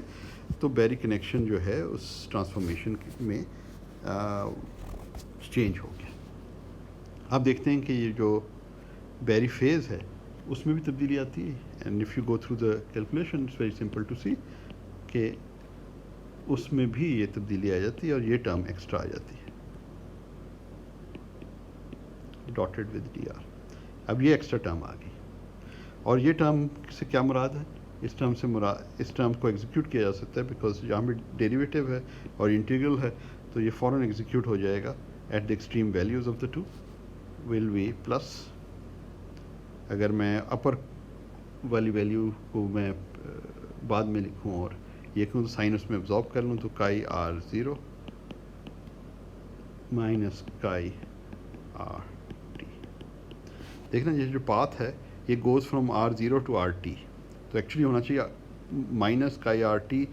تو بیری کنیکشن جو ہے اس ٹرانسفارمیشن میں چینج ہو گیا. آپ دیکھتے ہیں کہ یہ جو بیری فیز ہے اس میں بھی تبدیلی آتی ہے. And if you go through the calculation it's very simple to see کہ اس میں بھی یہ تبدیلی آ جاتی ہے اور یہ ٹرم ایکسٹرا آ جاتی ہے ڈاٹڈ ود DR. اب یہ ایکسٹرا ٹرم آ گئی اور یہ ٹرم سے کیا مراد ہے؟ اس ٹرم کو ایگزیکیوٹ کیا جا سکتا ہے بیکاز یہاں پہ ڈیریویٹو ہے اور انٹیگرل ہے تو یہ فوراً ایگزیکیوٹ ہو جائے گا at the extreme values of the two will be plus اگر میں اپر والی ویلیو کو میں بعد میں لکھوں اور یہ کہوں تو سائن اس میں ابزارب کر لوں تو chi r zero minus chi r t. دیکھنا یہ جو پاتھ ہے یہ goes from r zero to r t, تو ایکچولی ہونا چاہیے minus chi r t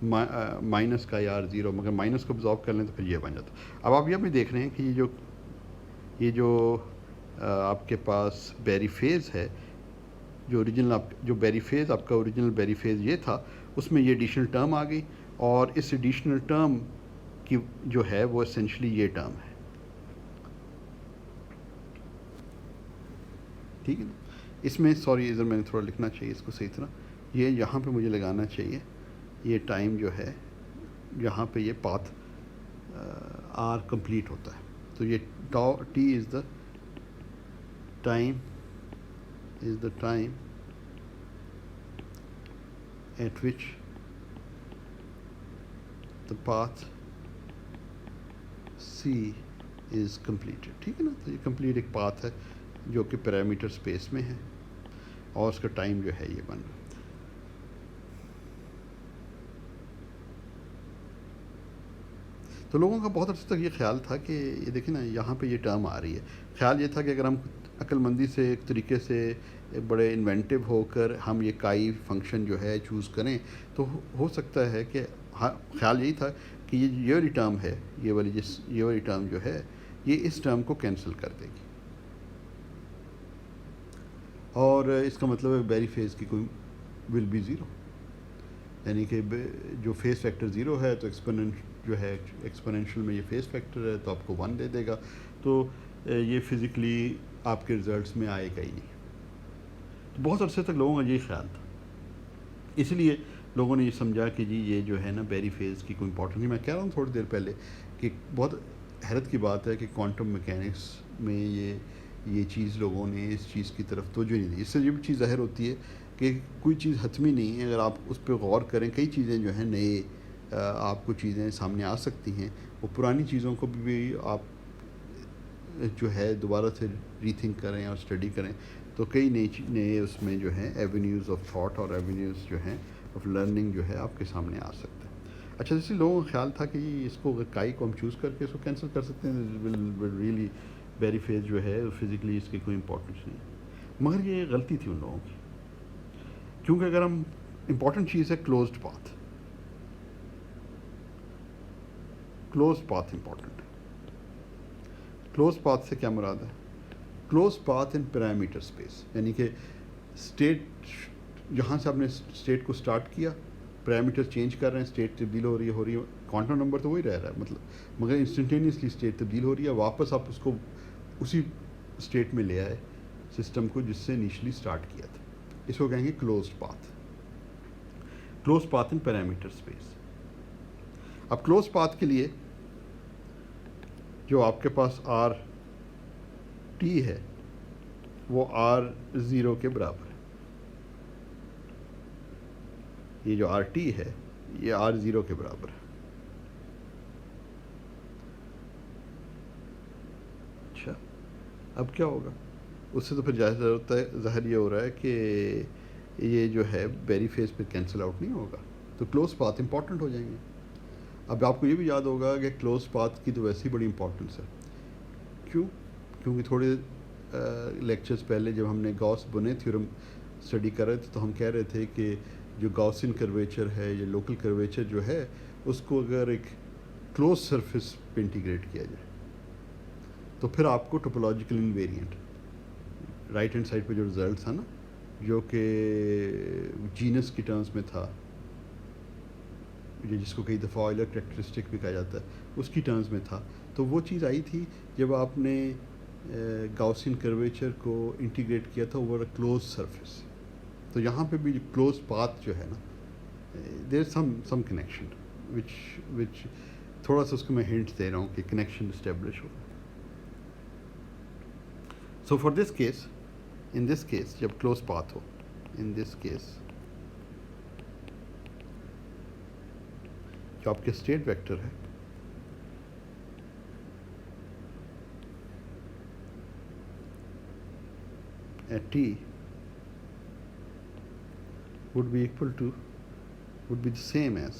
minus chi r zero, مگر مائنس کو ابزارب کر لیں تو پھر یہ بن جاتا. اب آپ یہ بھی دیکھ رہے ہیں کہ یہ جو آپ کے پاس بیری فیز ہے، جو اوریجنل جو بیری فیز آپ کا اوریجنل بیری فیز یہ تھا، اس میں یہ ایڈیشنل ٹرم آ گئی، اور اس ایڈیشنل ٹرم کی جو ہے وہ اسینشلی یہ ٹرم ہے. ٹھیک ہے نا. اس میں سوری ادھر میں نے تھوڑا لکھنا چاہیے اس کو صحیح طرح، یہ یہاں پہ مجھے لگانا چاہیے یہ ٹائم جو ہے یہاں پہ یہ پاتھ آر کمپلیٹ ہوتا ہے. تو یہ t is the time at which the path C is completed. ٹھیک ہے نا. تو یہ کمپلیٹ ایک پاتھ ہے جو کہ پیرامیٹر اسپیس میں ہے اور اس کا ٹائم جو ہے یہ بن رہا ہے. تو لوگوں کا بہت عرصے تک یہ خیال تھا کہ یہ دیکھیں نا یہاں پہ یہ ٹرم آ رہی ہے، خیال یہ تھا کہ اگر ہم عقل مندی سے ایک طریقے سے بڑے انوینٹیو ہو کر ہم یہ کائی فنکشن جو ہے چوز کریں تو ہو سکتا ہے کہ خیال یہی تھا کہ یہ والی ٹرم ہے، یہ والی ٹرم جو ہے یہ اس ٹرم کو کینسل کر دے گی، اور اس کا مطلب ہے بیری فیز کی کوئی ول بی زیرو، یعنی کہ جو فیز فیکٹر زیرو ہے تو جو ہے ایکسپونینشیل میں یہ فیز فیکٹر ہے تو آپ کو 1 دے دے گا، تو یہ فزیکلی آپ کے ریزلٹس میں آئے گا ہی نہیں. تو بہت عرصے تک لوگوں کا یہی خیال تھا، اس لیے لوگوں نے یہ سمجھا کہ جی یہ جو ہے نا بیری فیز کی کوئی امپورٹنٹ نہیں. میں کہہ رہا ہوں تھوڑی دیر پہلے کہ بہت حیرت کی بات ہے کہ کوانٹم میکینکس میں یہ چیز لوگوں نے اس چیز کی طرف توجہ نہیں دی. اس سے یہ بھی چیز ظاہر ہوتی ہے کہ کوئی چیز حتمی نہیں ہے. اگر آپ اس پہ غور کریں کئی چیزیں جو ہیں نئے آپ کو چیزیں سامنے آ سکتی ہیں، وہ پرانی چیزوں کو بھی آپ جو ہے دوبارہ سے ری تھنک کریں اور اسٹڈی کریں تو کئی نئے اس میں جو ہیں ایونیوز آف تھاٹ اور ایونیوز جو ہیں آف لرننگ جو ہے آپ کے سامنے آ سکتے ہیں. اچھا جیسے لوگوں کا خیال تھا کہ اس کو کائی کو ہم چوز کر کے اس کو کینسل کر سکتے ہیں، ریئلی بیری فیز جو ہے فزیکلی اس کی کوئی امپورٹنس نہیں. مگر یہ غلطی تھی ان لوگوں کی، کیونکہ اگر ہم امپورٹنٹ چیز ہے کلوزڈ پاتھ امپورٹنٹ ہے. کلوز پاتھ سے کیا مراد ہے؟ Close path in parameter space, یعنی کہ اسٹیٹ جہاں سے آپ نے اسٹیٹ کو اسٹارٹ کیا، پیرامیٹر چینج کر رہے ہیں، اسٹیٹ تبدیل ہو رہی ہے کوانٹم نمبر تو وہی رہ رہا ہے مطلب، مگر انسٹنٹینیسلی اسٹیٹ تبدیل ہو رہی ہے، واپس آپ اس کو اسی اسٹیٹ میں لے آئے سسٹم کو جس سے انیشلی اسٹارٹ کیا تھا. اس کو کہیں گے closed path in parameter space. اب کلوز پاتھ کے لیے جو آپ کے پاس آر ٹی ہے وہ آر زیرو کے برابر ہے. یہ جو آر ٹی ہے یہ آر زیرو کے برابر ہے. اچھا اب کیا ہوگا اس سے؟ تو پھر ظاہر یہ ہو رہا ہے کہ یہ جو ہے بیری فیز پہ کینسل آؤٹ نہیں ہوگا، تو کلوز پاتھ امپورٹنٹ ہو جائیں گے. اب آپ کو یہ بھی یاد ہوگا کہ کلوز پاتھ کی تو ویسے ہی بڑی امپورٹنس ہے. کیونکہ تھوڑے لیکچرز پہلے جب ہم نے گاؤس بونے تھیورم اسٹڈی کر رہے تھے تو ہم کہہ رہے تھے کہ جو گاؤسین کرویچر ہے یا لوکل کرویچر جو ہے اس کو اگر ایک کلوز سرفیس پہ انٹیگریٹ کیا جائے تو پھر آپ کو topological invariant right hand side پہ جو رزلٹ تھا نا جو کہ جینس کی ٹرمز میں تھا، جس کو کئی دفعہ آئلر کریکٹرسٹک بھی کہا جاتا ہے، اس کی ٹرمز میں تھا. تو وہ چیز آئی تھی جب آپ نے گاؤسین کرویچر کو انٹیگریٹ کیا تھا اوور اے کلوز سرفیس. تو یہاں پہ بھی کلوز پاتھ جو ہے نا دیر سم کنیکشن وچ تھوڑا سا اس کو میں ہنٹ دے رہا ہوں کہ کنیکشن اسٹیبلش ہوگا. So for this case in this case جب کلوز پاتھ ہو ان دس کیس جو آپ کے اسٹیٹ ویکٹر ہے at t would be equal to, would be the same as,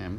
m,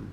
2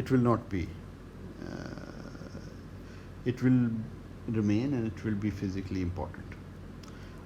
it will not be, it will remain and it will be physically important.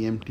EMT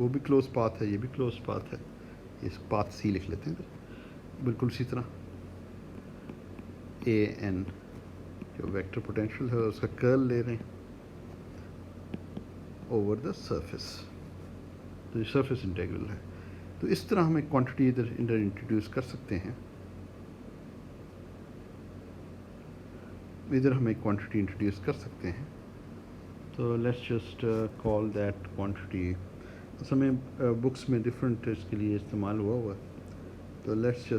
وہ بھی close path ہے، یہ بھی close path ہے، اس path سی لکھ لیتے ہیں ادھر. بالکل اسی طرح اے این جو ویکٹر پوٹینشیل ہے اس کا کرل لے رہے ہیں اوور دا سرفیس، تو یہ سرفیس انٹیگرل ہے. تو اس طرح ہم ایک کوانٹٹی ادھر انٹروڈیوس کر سکتے ہیں. ادھر ہم ایک کوانٹٹی انٹروڈیوس کر سکتے ہیں. تو let's just call that quantity. اصل میں بکس میں ڈفرینٹ اس کے لیے استعمال ہوا ہے. تو let's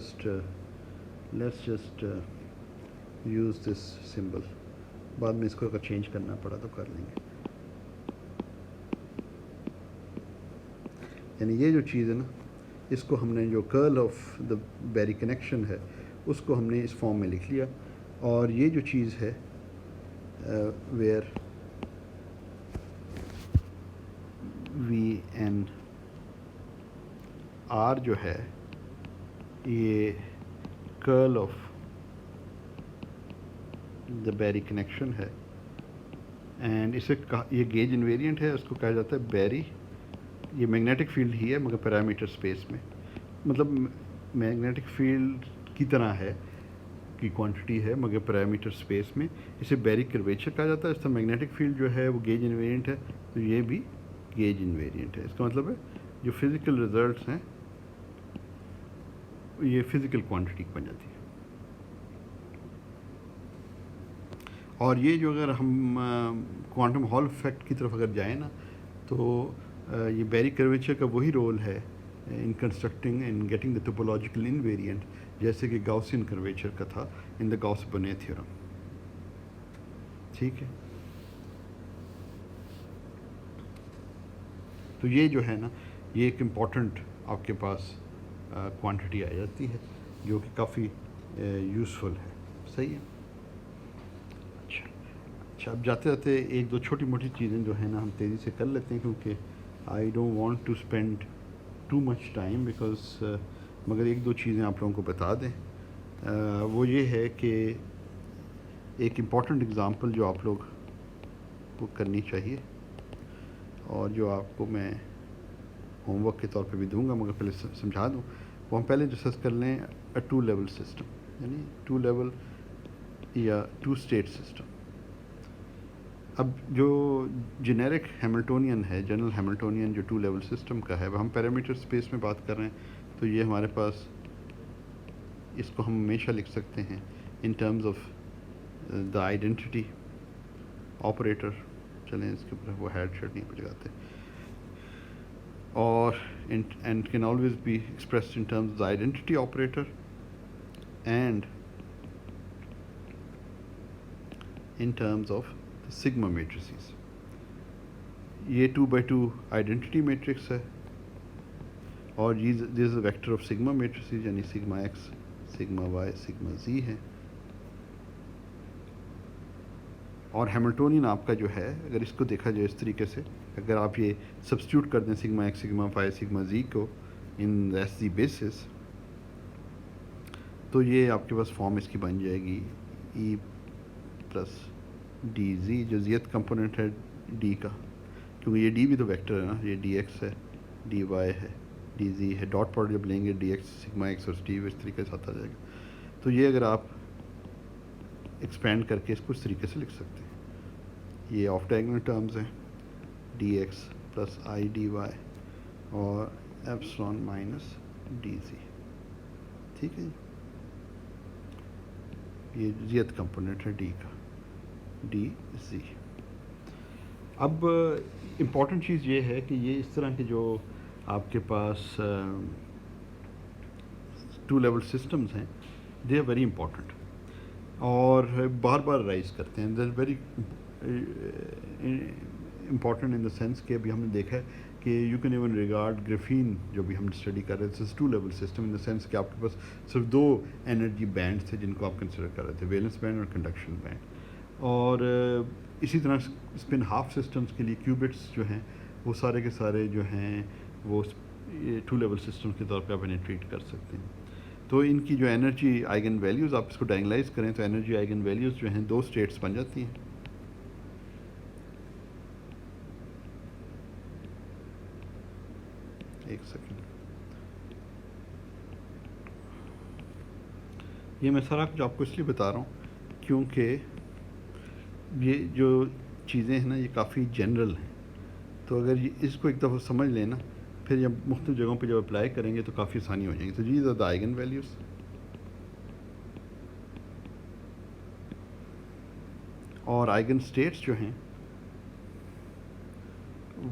just use this symbol. بعد میں اس کو اگر چینج کرنا پڑا تو کر لیں گے. یعنی یہ جو چیز ہے نا، اس کو ہم نے جو کرل آف دا بیری کنیکشن ہے اس کو ہم نے اس فارم میں لکھ لیا. اور یہ جو چیز ہے ویئر وی این آر جو ہے یہ کرل آف دا بیری کنیکشن ہے. اینڈ اسے یہ گیج انویرینٹ ہے، اس کو کہا جاتا ہے بیری. یہ میگنیٹک فیلڈ ہی ہے مگر پیرامیٹر اسپیس میں، مطلب میگنیٹک فیلڈ کی طرح ہے کی کوانٹٹی ہے مگر پیرامیٹر اسپیس میں. اسے بیری کرویچر کہا جاتا ہے. اس کا میگنیٹک فیلڈ جو ہے وہ گیج انویرینٹ ہے، تو یہ بھی گیج انویرینٹ ہے. اس کا مطلب ہے جو فزیکل ریزلٹس ہیں یہ فزیکل کوانٹٹی بن جاتی ہے. اور یہ جو اگر ہم کوانٹم ہال افیکٹ کی طرف اگر جائیں نا، تو یہ بیری کرویچر کا وہی رول ہے in constructing in getting the topological invariant, جیسے کہ گاؤسین کرویچر کا تھا ان دا گاؤس بونیٹ تھیورم. ٹھیک ہے. تو یہ جو ہے نا یہ ایک امپورٹنٹ آپ کے پاس کوانٹٹی آ جاتی ہے جو کہ کافی یوزفل ہے. صحیح ہے. اچھا اب جاتے جاتے ایک دو چھوٹی موٹی چیزیں جو ہیں نا ہم تیزی سے کر لیتے ہیں، کیونکہ I don't want to spend too much time because مگر ایک دو چیزیں آپ لوگوں کو بتا دیں. وہ یہ ہے کہ ایک امپورٹنٹ اگزامپل جو آپ لوگ کو کرنی چاہیے اور جو آپ کو میں ہوم ورک کے طور پہ بھی دوں گا مگر پہلے سمجھا دوں، وہ ہم پہلے ڈسکس کر لیں ٹو لیول سسٹم، یعنی ٹو لیول یا ٹو اسٹیٹ سسٹم. اب جو جنیرک ہیملٹونین ہے، جنرل ہیملٹونین جو ٹو لیول سسٹم کا ہے، وہ ہم پیرامیٹر اسپیس میں بات کر رہے ہیں. تو یہ ہمارے پاس اس کو ہم ہمیشہ لکھ سکتے ہیں ان terms of the identity operator. چلیں اس کے اوپر وہ ہیڈ شیڈ نہیں پہ لگاتے. اور and can always be expressed in terms of the identity operator and in terms of the sigma matrices. یہ 2x2 آئیڈینٹی میٹرکس ہے اور this is a vector of sigma matrices یعنی sigma x, sigma y, sigma z ہے. اور Hamiltonian آپ کا جو ہے اگر اس کو دیکھا جائے اس طریقے سے، اگر آپ یہ سبسٹیوٹ کر دیں sigma x, sigma y, sigma z کو in as the basis، تو یہ آپ کے پاس فارم اس کی بن جائے گی ای پلس ڈی زی، جو زیت کمپوننٹ ہے ڈی کا، کیونکہ یہ ڈی بھی تو ویکٹر ہے نا، یہ ڈی ایکس ہے، ڈی وائی ہے، ڈی زی ہے. ڈاٹ پروڈکٹ جب لیں گے ڈی ایکس سگما ایکس اور ڈی اس طریقے سے آتا جائے گا. تو یہ اگر آپ ایکسپینڈ کر کے اس کو اس طریقے سے لکھ سکتے ہیں. یہ آف ڈائگنل ٹرمز ہیں d x plus i d y اور ایپسلون مائنس ڈی زی. ٹھیک ہے جی. یہ زیت کمپوننٹ ہے ڈی کا، ڈی زی. اب امپورٹنٹ چیز یہ ہے کہ یہ اس طرح کے جو آپ کے پاس ٹو لیول سسٹمز ہیں دے آر ویری امپورٹنٹ اور بار بار رائز کرتے ہیں. They are very important in the sense کہ ابھی ہم نے دیکھا ہے کہ you can even regard graphene جو بھی ہم اسٹڈی کر رہے تھے two level system in the sense کہ آپ کے پاس صرف دو انرجی بینڈ تھے جن کو آپ کنسیڈر کر رہے تھے، ویلنس بینڈ اور کنڈکشن بینڈ. اور اسی طرح اسپن ہاف سسٹمز کے لیے کیوبٹس جو ہیں وہ سارے کے سارے جو ہیں وہ ٹو لیول سسٹم کے طور پہ آپ انہیں ٹریٹ کر سکتے ہیں. تو ان کی جو انرجی آئگن ویلیوز آپ اس کو ڈائگنلائز کریں تو انرجی آئگن ویلیوز جو ہیں دو اسٹیٹس بن جاتی ہیں. ایک سیکنڈ. یہ میں سارا کچھ آپ کو اس لیے بتا رہا ہوں کیونکہ یہ جو چیزیں ہیں نا یہ کافی جنرل ہیں. تو اگر یہ اس کو ایک دفعہ سمجھ لیں نا پھر جب مختلف جگہوں پہ جب اپلائی کریں گے تو کافی آسانی ہو جائیں گی. تو these are the eigenvalues. اور آئگن اسٹیٹس جو ہیں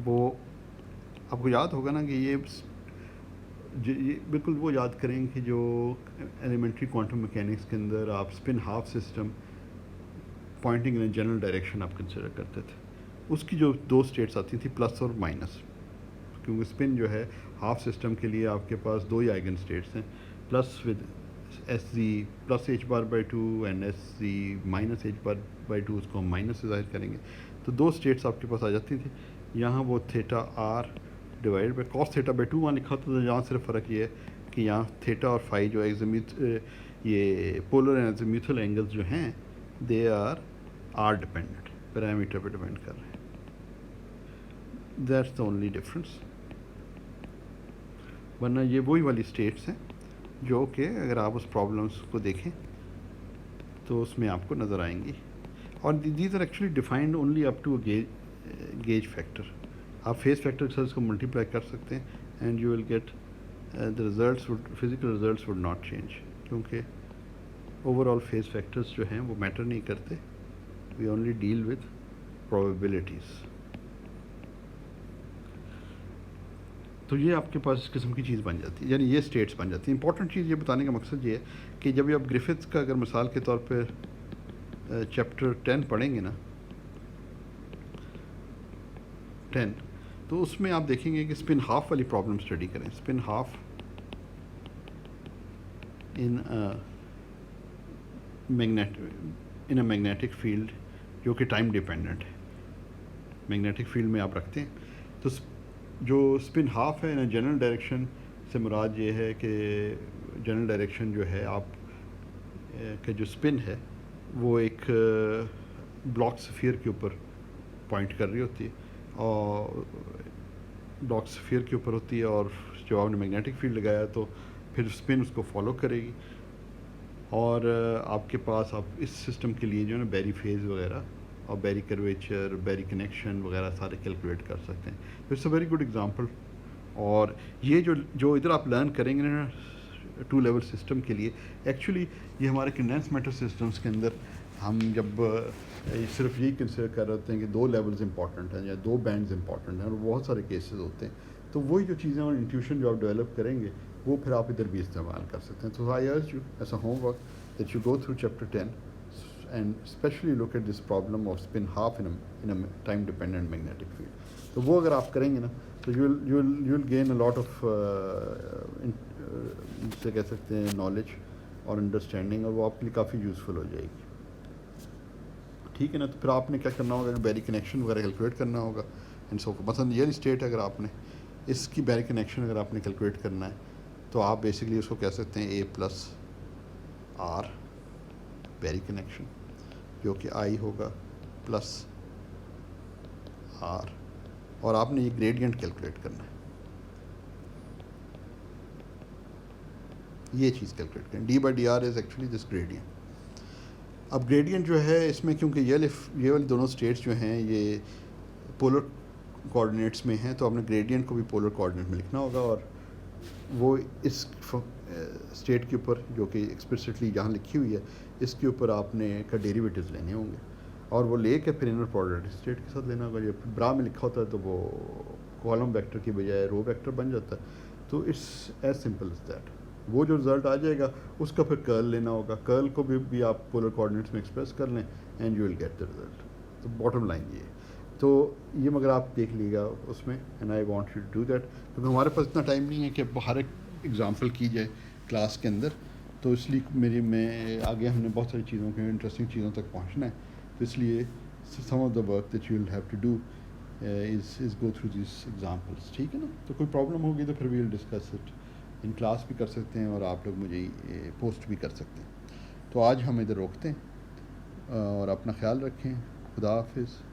وہ آپ کو یاد ہوگا نا کہ یہ بالکل وہ یاد کریں کہ جو ایلیمنٹری کوانٹم میکینکس کے اندر آپ spin half system pointing in general direction آپ کنسیڈر کرتے تھے. اس کی جو دو اسٹیٹس آتی تھیں پلس اور مائنس. کیونکہ اسپن جو ہے ہاف سسٹم کے لیے آپ کے پاس دو ہی آئگن اسٹیٹس ہیں, plus with S z plus h bar by two and S z minus h bar by two, اس کو ہم مائنس سے ظاہر کریں گے. تو دو اسٹیٹس آپ کے پاس آ جاتی تھیں. یہاں وہ theta r divided by cos theta by two وہاں لکھا ہوتا تھا. یہاں صرف فرق یہ ہے کہ یہاں تھیٹا اور فائی جو یہ پولر اینڈ ایزیمیوتھل اینگلز جو ہیں دے آر ڈپینڈنٹ, پیرامیٹر پہ ڈپینڈ کر رہے ہیں. That's the only difference. ورنہ یہ وہی والی اسٹیٹس ہیں جو کہ اگر آپ اس پرابلمس کو دیکھیں تو اس میں آپ کو نظر آئیں گی. اور these are actually defined only up to gauge factor. آپ فیس فیکٹر کے ساتھ اس کو ملٹیپلائی کر سکتے ہیں and you will get the results physical results would not change, کیونکہ اوور آل فیس فیکٹرس جو ہیں وہ میٹر نہیں کرتے. We only deal with probabilities. تو یہ آپ کے پاس اس قسم کی چیز بن جاتی ہے, یعنی یہ اسٹیٹس بن جاتی ہیں. امپورٹنٹ چیز یہ بتانے کا مقصد یہ ہے کہ جب آپ گرفتھس کا اگر مثال کے طور پہ چیپٹر 10 پڑھیں گے نا 10, تو اس میں آپ دیکھیں گے کہ اسپن ہاف والی پرابلم اسٹڈی کریں. Spin half in a magnetic field جو کہ ٹائم ڈیپینڈنٹ ہے. میگنیٹک فیلڈ میں آپ رکھتے ہیں تو جو اسپن ہاف ہے جنرل ڈائریکشن سے مراد یہ ہے کہ جنرل ڈائریکشن جو ہے آپ کہ جو اسپن ہے وہ ایک بلاک سفیر کے اوپر پوائنٹ کر رہی ہوتی ہے, اور بلاک سفیر کے اوپر ہوتی ہے, اور جب آپ نے میگنیٹک فیلڈ لگایا تو پھر اسپن اس کو فالو کرے گی. اور آپ کے پاس آپ اس سسٹم کے لیے جو ہے نا بیری فیز وغیرہ اور بیری کرویچر بیری کنیکشن وغیرہ سارے کیلکولیٹ کر سکتے ہیں. It's a very good example. اور یہ جو ادھر آپ لرن کریں گے نا 2 لیول سسٹم کے لیے, ایکچولی یہ ہمارے کنڈینس میٹر سسٹمس کے اندر ہم جب صرف یہی کنسیڈر کر رہے ہوتے ہیں کہ 2 لیولز امپورٹنٹ ہیں یا 2 بینڈز امپورٹنٹ ہیں, اور بہت سارے کیسز ہوتے ہیں. تو وہی جو چیزیں اور انٹیوشن جو آپ ڈیولپ کریں گے وہ پھر آپ ادھر بھی استعمال کر سکتے ہیں. تو I urge you as a homework that you go through chapter 10 and especially look at this problem of spin half in a time dependent magnetic field. تو وہ اگر آپ کریں گے نا تو you will gain a lot of سے کہہ سکتے ہیں نالج اور انڈرسٹینڈنگ, اور وہ آپ کے لیے کافی یوزفل ہو جائے گی. ٹھیک ہے نا. تو پھر آپ نے کیا کرنا ہوگا, بیری کنیکشن وغیرہ کیلکولیٹ کرنا ہوگا اینڈ سو مثلاً یہ اسٹیٹ اگر آپ نے اس کی بیری کنیکشن اگر آپ نے کیلکولیٹ کرنا ہے تو آپ بیسکلی اس کو کہہ سکتے ہیں اے پلس آر بیری کنیکشن, جو کہ آئی ہوگا پلس آر, اور آپ نے یہ گریڈینٹ کیلکولیٹ کرنا ہے. یہ چیز کیلکولیٹ کریں. D by d r is actually this gradient. اب گریڈینٹ جو ہے اس میں کیونکہ یہ والی دونوں اسٹیٹس جو ہیں یہ پولر کوآرڈینیٹس میں ہیں, تو آپ نے گریڈینٹ کو بھی پولر کوآرڈینیٹ میں لکھنا ہوگا, اور وہ اس اسٹیٹ کے اوپر جو کہ ایکسپلسٹلی جہاں لکھی ہوئی ہے اس کے اوپر آپ نے کا ڈیریویٹیوز لینے ہوں گے, اور وہ لے کے پھر انر پروڈکٹ اسٹیٹ کے ساتھ لینا ہوگا. جب برا میں لکھا ہوتا ہے تو وہ کالم ویکٹر کی بجائے رو ویکٹر بن جاتا ہے. تو it's as simple as that. وہ جو رزلٹ آ جائے گا اس کا پھر کرل لینا ہوگا. کرل کو بھی آپ پولر کوآرڈینیٹس میں ایکسپریس کر لیں and you will get the result. تو باٹم لائن یہ ہے. تو یہ مگر آپ دیکھ لیے گا اس میں, and I want you to do that, کیونکہ ہمارے پاس اتنا ٹائم نہیں ہے کہ ہر ایک ایگزامپل کی جائے کلاس کے اندر. تو اس لیے میں آگے ہم نے بہت ساری چیزوں کے انٹرسٹنگ چیزوں تک پہنچنا ہے. تو اس لیے some of the work that you will have to do is go through these examples. ٹھیک ہے نا. تو کوئی پرابلم ہوگی تو پھر we will discuss it in class بھی کر سکتے ہیں, اور آپ لوگ مجھے پوسٹ بھی کر سکتے ہیں. تو آج ہم ادھر روکتے ہیں, اور اپنا خیال رکھیں. خدا حافظ.